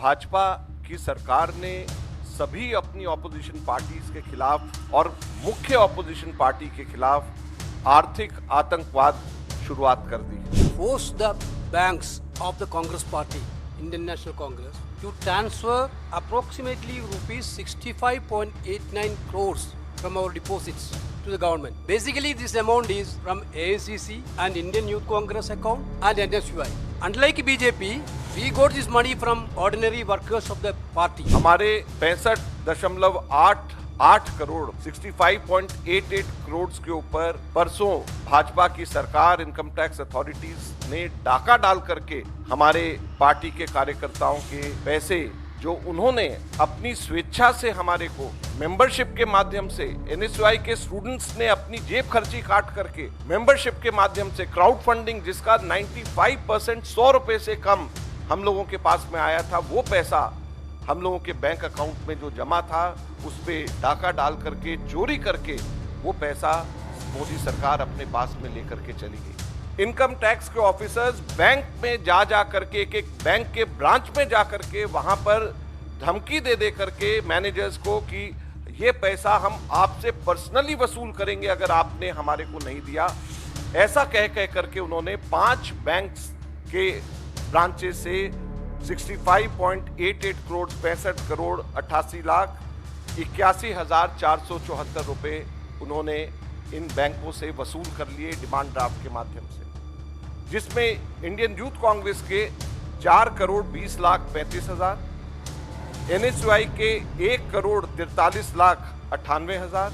भाजपा की सरकार ने सभी अपनी ऑपोजिशन पार्टीज के खिलाफ और मुख्य ऑपोजिशन पार्टी के खिलाफ आर्थिक आतंकवाद शुरुआत कर दी। Forced the banks of the Congress Party, Indian National Congress, to transfer approximately rupees 65.89 crores from our deposits to the government. Basically, this amount is from AICC and Indian Youth Congress account and NSUI. Unlike BJP, we got this money from ordinary workers of the party. हमारे 65.88 करोड़ 65.88 करोड़ के ऊपर परसों भाजपा की सरकार income tax authorities ने डाका डाल करके हमारे पार्टी के कार्यकर्ताओं के पैसे जो उन्होंने अपनी स्वेच्छा से हमारे को मेंबरशिप के माध्यम से एनएसयूआई के स्टूडेंट्स ने अपनी जेब खर्ची काट करके मेंबरशिप के माध्यम से क्राउड फंडिंग जिसका 95% 100 रुपए से कम हम लोगों के पास में आया था, वो पैसा हम लोगों के बैंक अकाउंट में जो जमा था उस पे डाका डाल करके चोरी करके वो पैसा मोदी सरकार अपने पास में लेकर के चली गई। इनकम टैक्स के ऑफिसर्स बैंक में जा करके एक बैंक के ब्रांच में जा करके वहां पर धमकी दे करके मैनेजर्स को कि ये पैसा हम आपसे पर्सनली वसूल करेंगे अगर आपने हमारे को नहीं दिया, ऐसा कह करके उन्होंने 5 बैंक्स के ब्रांचेस से 65.88 करोड़ 65 करोड़ 88 लाख 81,474 रुपए उन्होंने इन बैंकों से वसूल कर लिए डिमांड ड्राफ्ट के माध्यम से, जिसमें इंडियन यूथ कांग्रेस के 4 करोड़ 20 लाख 35 हजार, एनएसयूआई के 1 करोड़ 43 लाख 98 हजार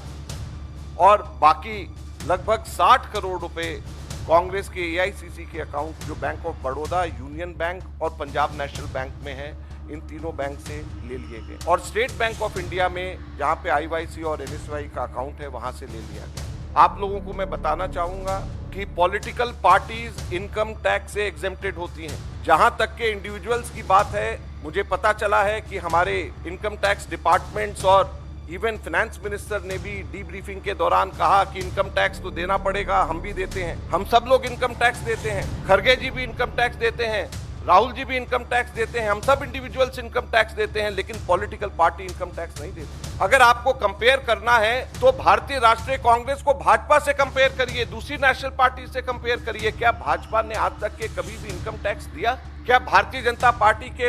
और बाकी लगभग 60 करोड़ रुपए कांग्रेस के एआईसीसी के अकाउंट जो bank of Baroda, union bank और पंजाब नेशनल बैंक में है, इन तीनों बैंक से ले लिए गए और स्टेट बैंक ऑफ इंडिया में जहां पे आईवाईसी और एनएसयूआई का अकाउंट है वहां से ले लिया गया। आप लोगों को मैं बताना चाहूंगा कि पॉलिटिकल पार्टीज इनकम टैक्स से एग्जेम्प्टेड होती हैं। जहां तक के इंडिविजुअल्स की बात है, मुझे पता चला है कि हमारे इनकम टैक्स डिपार्टमेंट्स और इवन फाइनेंस मिनिस्टर ने भी डीब्रीफिंग के दौरान कहा कि इनकम टैक्स तो देना पड़ेगा, हम भी देते हैं, हम सब लोग इनकम टैक्स देते हैं, खरगे जी भी इनकम टैक्स देते हैं, राहुल जी भी इनकम टैक्स देते हैं, हम सब इंडिविजुअल्स इनकम टैक्स देते हैं, लेकिन पॉलिटिकल पार्टी इनकम टैक्स नहीं देती। अगर आपको कंपेयर करना है तो भारतीय राष्ट्रीय कांग्रेस को भाजपा से कंपेयर करिए, दूसरी नेशनल पार्टी से कंपेयर करिए। क्या भाजपा ने आज तक के कभी भी इनकम टैक्स दिया? क्या भारतीय जनता पार्टी के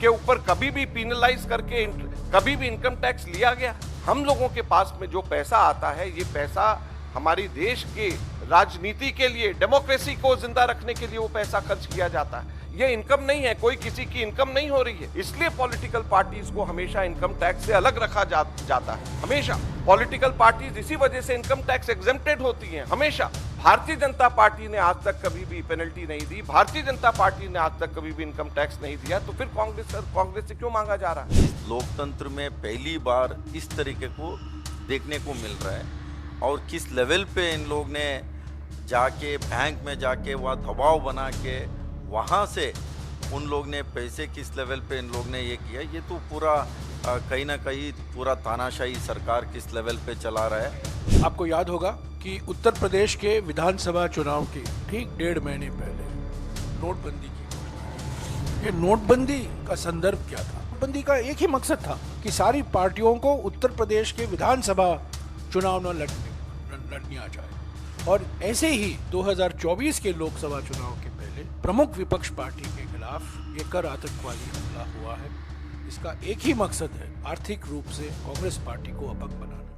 ऊपर कभी भी पिनलाइज करके कभी भी इनकम टैक्स लिया गया? हम लोगों के पास में जो पैसा आता है, ये पैसा हमारी देश के राजनीति के लिए, डेमोक्रेसी को जिंदा रखने के लिए वो पैसा खर्च किया जाता है। ये इनकम नहीं है, कोई किसी की इनकम नहीं हो रही है, इसलिए पॉलिटिकल पार्टीज को हमेशा इनकम टैक्स से अलग रखा जाता है। हमेशा पॉलिटिकल पार्टीज इसी वजह से इनकम टैक्स एग्जेम्प्टेड होती हैं, हमेशा। भारतीय जनता पार्टी ने आज तक कभी भी पेनल्टी नहीं दी, भारतीय जनता पार्टी ने आज तक कभी भी इनकम टैक्स नहीं दिया, तो फिर कांग्रेस से क्यों मांगा जा रहा है? लोकतंत्र में पहली बार इस तरीके को देखने को मिल रहा है और किस लेवल पे इन लोग ने जाके बैंक में जाके वह दबाव बना के वहाँ से उन लोग ने पैसे किस लेवल पे इन लोग ने ये किया, ये तो पूरा कहीं ना कहीं पूरा तानाशाही सरकार किस लेवल पे चला रहा है। आपको याद होगा कि उत्तर प्रदेश के विधानसभा चुनाव के ठीक 1.5 महीने पहले नोटबंदी की घोषणा। ये नोटबंदी का संदर्भ क्या था? नोटबंदी का एक ही मकसद था कि सारी पार्टियों को उत्तर प्रदेश के विधानसभा चुनाव न लड़नी आ जाए, और ऐसे ही 2024 के लोकसभा चुनाव के पहले प्रमुख विपक्ष पार्टी के खिलाफ ये कर आतंकवादी हमला हुआ है। इसका एक ही मकसद है, आर्थिक रूप से कांग्रेस पार्टी को अपंग बनाना।